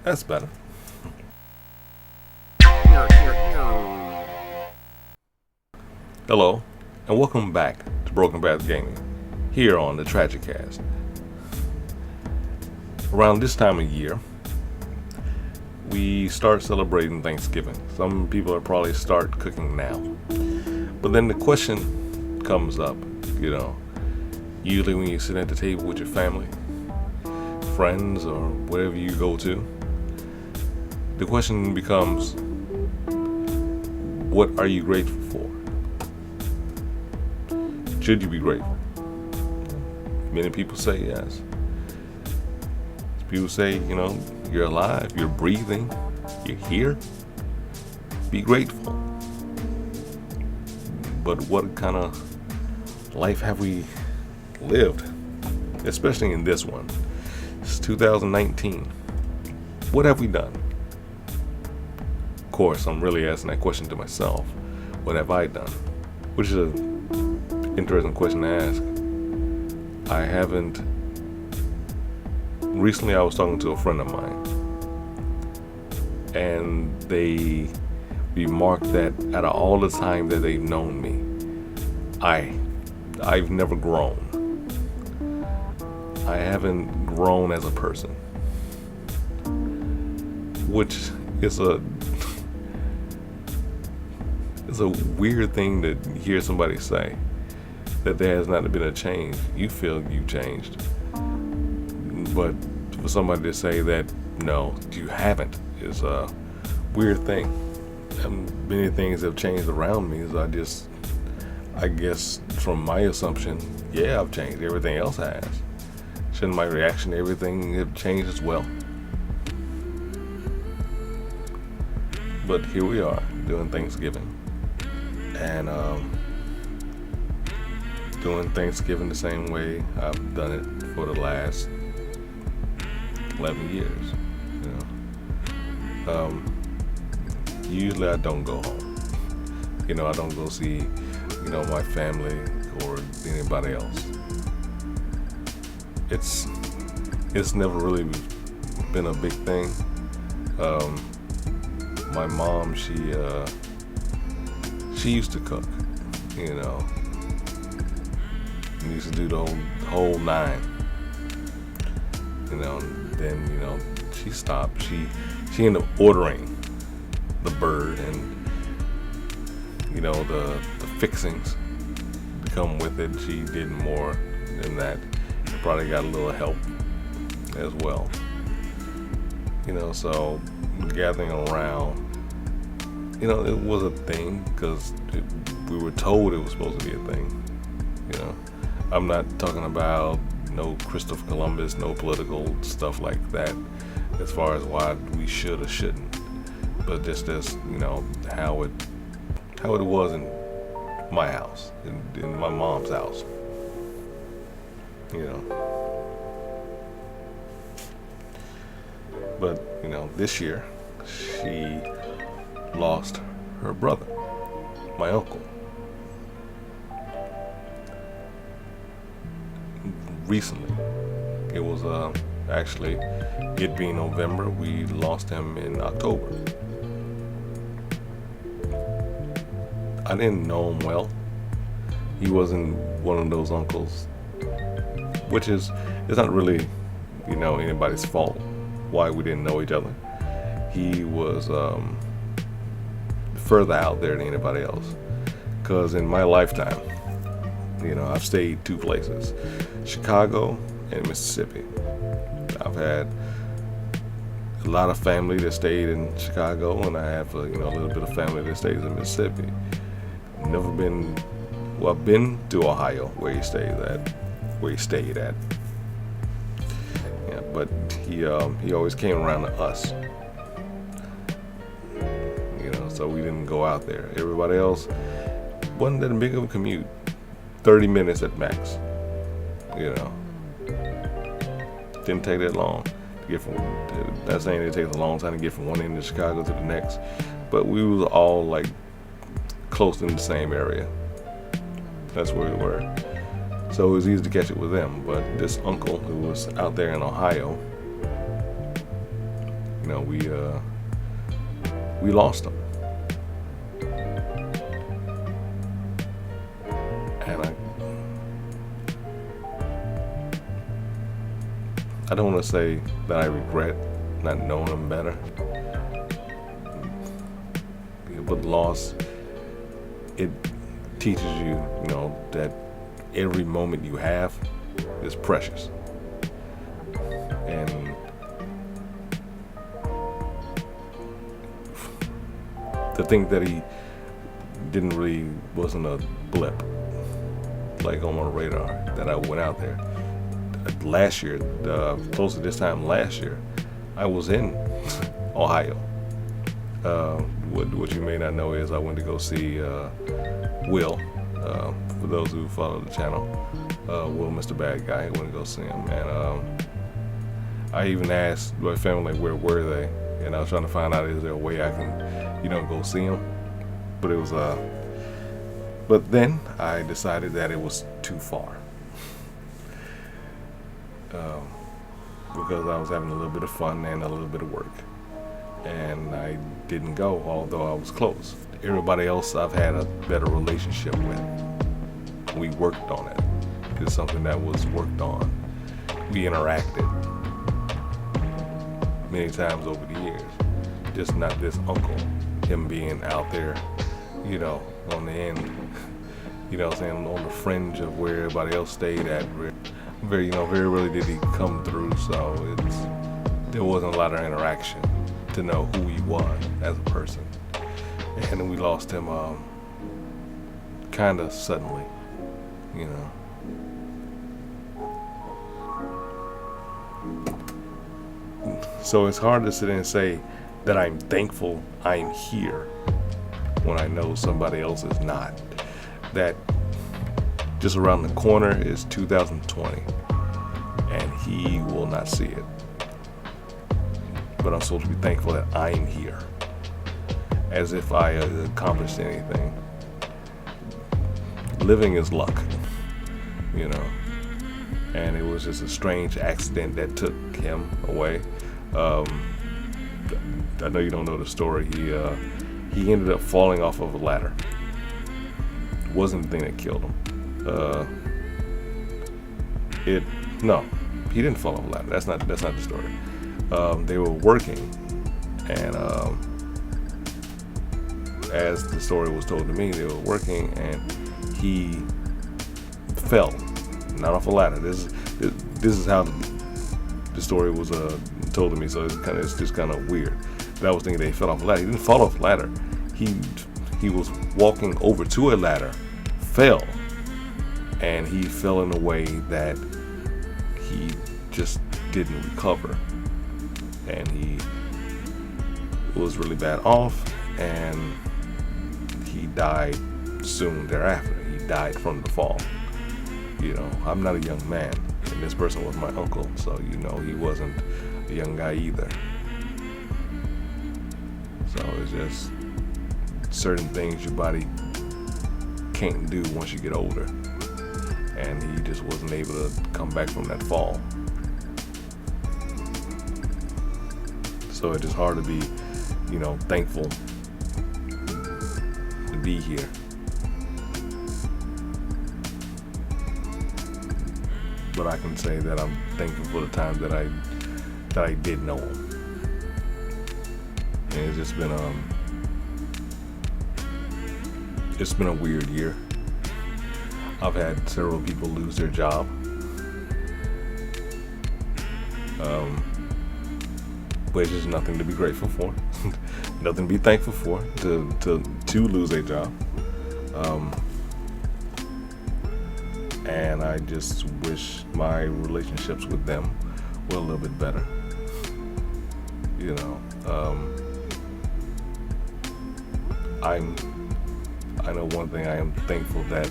That's better. Hello, and welcome back to GoldenPiDgeon Gaming, here on the trajikast. Around this time of year, we start celebrating Thanksgiving. Some people are probably start cooking now. But then the question comes up, usually when you sit at the table with your family, friends, or wherever you go to, the question becomes, what are you grateful for? Should you be grateful? Many people say yes. People say, you're alive, you're breathing, you're here. Be grateful. But what kind of life have we lived? Especially in this one. It's 2019. What have we done? Of course, I'm really asking that question to myself. What have I done? Which is an interesting question to ask. I haven't. Recently, I was talking to a friend of mine, and they remarked that out of all the time that they've known me, I've never grown. I haven't grown as a person, which is a weird thing to hear somebody say, that there has not been a change. You feel you've changed, but for somebody to say that no, you haven't is a weird thing. And many things have changed around me. So I guess from my assumption, yeah, I've changed. Everything else has. Shouldn't my reaction to everything have changed as well? But here we are doing Thanksgiving, and doing Thanksgiving the same way I've done it for the last 11 years. Usually I don't go home. I don't go see, my family or anybody else. It's never really been a big thing. My mom, she used to cook, and used to do the whole nine. Then she stopped. She ended up ordering the bird and the fixings to come with it. She did more than that. She probably got a little help as well. So gathering around, it was a thing because we were told it was supposed to be a thing. I'm not talking about no Christopher Columbus, no political stuff like that, as far as why we should or shouldn't, but just as how it was in my house, in my mom's house. But this year she lost her brother, my uncle. Recently, it was actually, it being November, we lost him in October. I didn't know him well. He wasn't one of those uncles, which it's not really anybody's fault why we didn't know each other. He was further out there than anybody else, because in my lifetime, I've stayed two places, Chicago and Mississippi. I've had a lot of family that stayed in Chicago, and I have a little bit of family that stays in Mississippi. Never been, well, I've been to Ohio where he stayed at. Yeah, but he always came around to us. So we didn't go out there. Everybody else wasn't that big of a commute. 30 minutes at max. Didn't take that long to get from. Not saying it takes a long time to get from one end of Chicago to the next, but we was all like close in the same area. That's where we were. So it was easy to catch it with them. But this uncle who was out there in Ohio, You know, we lost him, and I don't want to say that I regret not knowing him better, but loss, it teaches you, you know, that every moment you have is precious. And to think that he wasn't a blip like on my radar, that I went out there last year, close to this time last year, I was in Ohio. What you may not know is I went to go see Wil. For those who follow the channel, Wil MrBadguy. I went to go see him, and I even asked my family, like, where were they? And I was trying to find out, is there a way I can, you know, go see them? But it was but then I decided that it was too far, because I was having a little bit of fun and a little bit of work, and I didn't go, although I was close. Everybody else I've had a better relationship with. We worked on it. It's something that was worked on. We interacted many times over the years. Just not this uncle, him being out there, you know, on the end, you know what I'm saying, on the fringe of where everybody else stayed at. Very rarely did he come through, so there wasn't a lot of interaction to know who he was as a person. And then we lost him kind of suddenly, you know. So it's hard to sit there and say that I'm thankful I'm here when I know somebody else is not. That just around the corner is 2020, and he will not see it. But I'm supposed to be thankful that I'm here, as if I accomplished anything. Living is luck, you know. And it was just a strange accident that took him away. I know you don't know the story. He ended up falling off of a ladder. It wasn't the thing that killed him. No, he didn't fall off a ladder. That's not the story. They were working, and as the story was told to me, they were working, and he fell, not off a ladder. This is how the story was told to me. So it's just kind of weird. But I was thinking that he fell off a ladder. He didn't fall off a ladder. He was walking over to a ladder, fell, and he fell in a way that he just didn't recover, and he was really bad off, and he died soon thereafter. He died from the fall. You know, I'm not a young man, and this person was my uncle, so you know he wasn't a young guy either. So it's just certain things your body can't do once you get older, and he just wasn't able to come back from that fall. So it's just hard to be, you know, thankful to be here. But I can say that I'm thankful for the time that I did know him. And it's just been it's been a weird year. I've had several people lose their job. But it's just nothing to be grateful for, nothing to be thankful for, to lose a job. And I just wish my relationships with them were a little bit better. You know, I know one thing. I am thankful that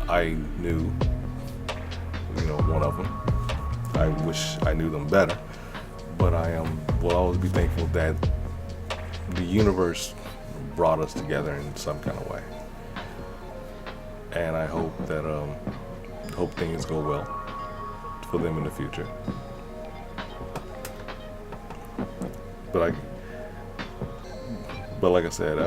I knew, you know, one of them. I wish I knew them better, but will always be thankful that the universe brought us together in some kind of way. And I hope that hope things go well for them in the future. but like I said,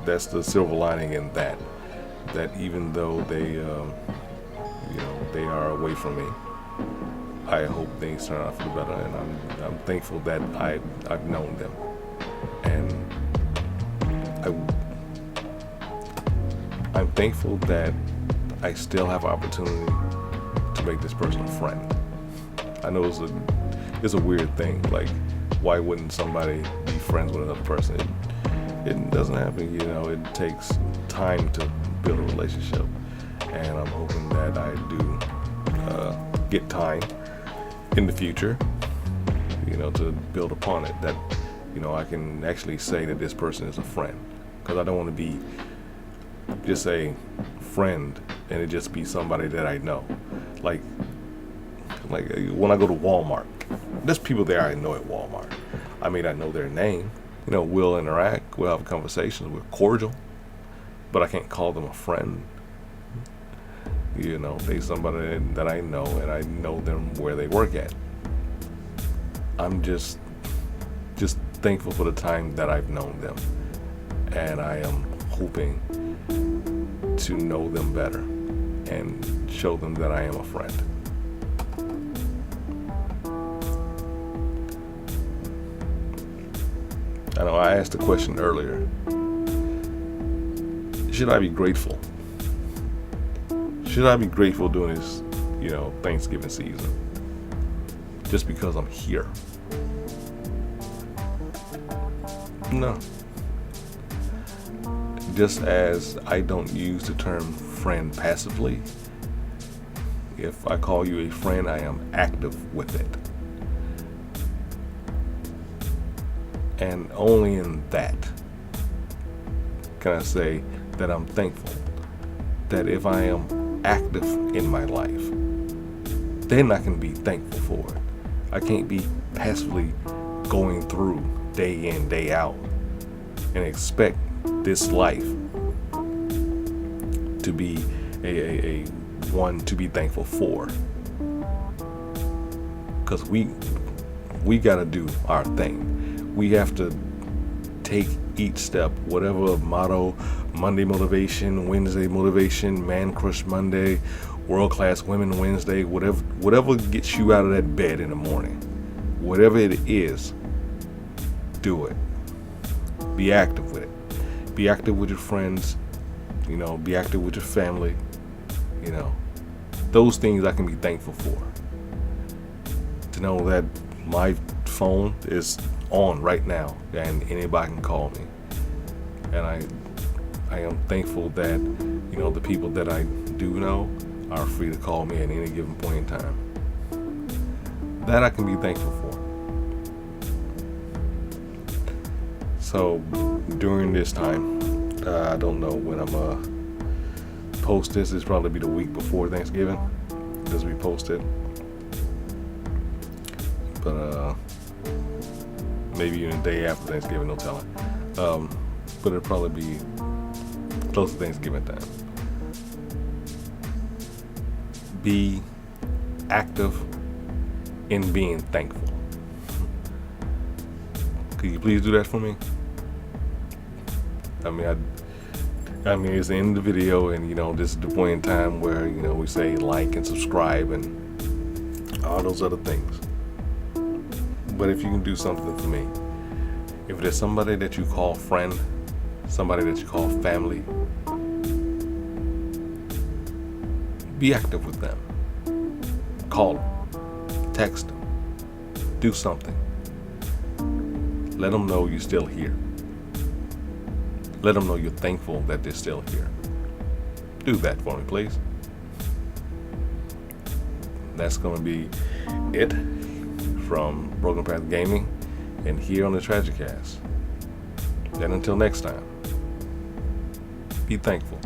that's the silver lining in that even though they they are away from me, I hope things turn out for the better, and I'm thankful that I've known them, and I'm thankful that I still have an opportunity to make this person a friend. I know it's a weird thing. Like, why wouldn't somebody be friends with another person? It doesn't happen. It takes time to build a relationship, and I'm hoping that I do get time in the future, to build upon it. That I can actually say that this person is a friend, because I don't want to be just a friend and it just be somebody that I know. Like when I go to Walmart, there's people there I know at Walmart. I may not know their name. We'll interact, we'll have conversations, we're cordial, but I can't call them a friend. They somebody that I know, and I know them where they work at. I'm just thankful for the time that I've known them, and I am hoping to know them better and show them that I am a friend. I know I asked the question earlier, should I be grateful? Should I be grateful during this, Thanksgiving season? Just because I'm here? No. Just as I don't use the term friend passively, if I call you a friend, I am active with it. And only in that can I say that I'm thankful that if I am active in my life, then I can be thankful for it. I can't be passively going through day in, day out and expect this life to be a one to be thankful for. Because we got to do our thing. We have to take each step, whatever motto, Monday motivation, Wednesday motivation, Man Crush Monday, World Class Women Wednesday, whatever gets you out of that bed in the morning, whatever it is, do it. Be active with it. Be active with your friends, be active with your family, those things I can be thankful for. To know that my phone is on right now and anybody can call me, and I am thankful that the people that I do know are free to call me at any given point in time. That I can be thankful for. So during this time, I don't know when I'm post this. It's probably be the week before Thanksgiving this will be posted, but maybe even the day after Thanksgiving, no telling. But it'll probably be close to Thanksgiving time. Be active in being thankful. Could you please do that for me? I mean, it's the end of the video, and this is the point in time where we say like and subscribe and all those other things. But if you can do something for me, if there's somebody that you call friend, somebody that you call family, be active with them. Call them, text them, do something. Let them know you're still here. Let them know you're thankful that they're still here. Do that for me, please. That's going to be it from GoldenPiDgeon Gaming and here on the trajikast. And until next time, be thankful.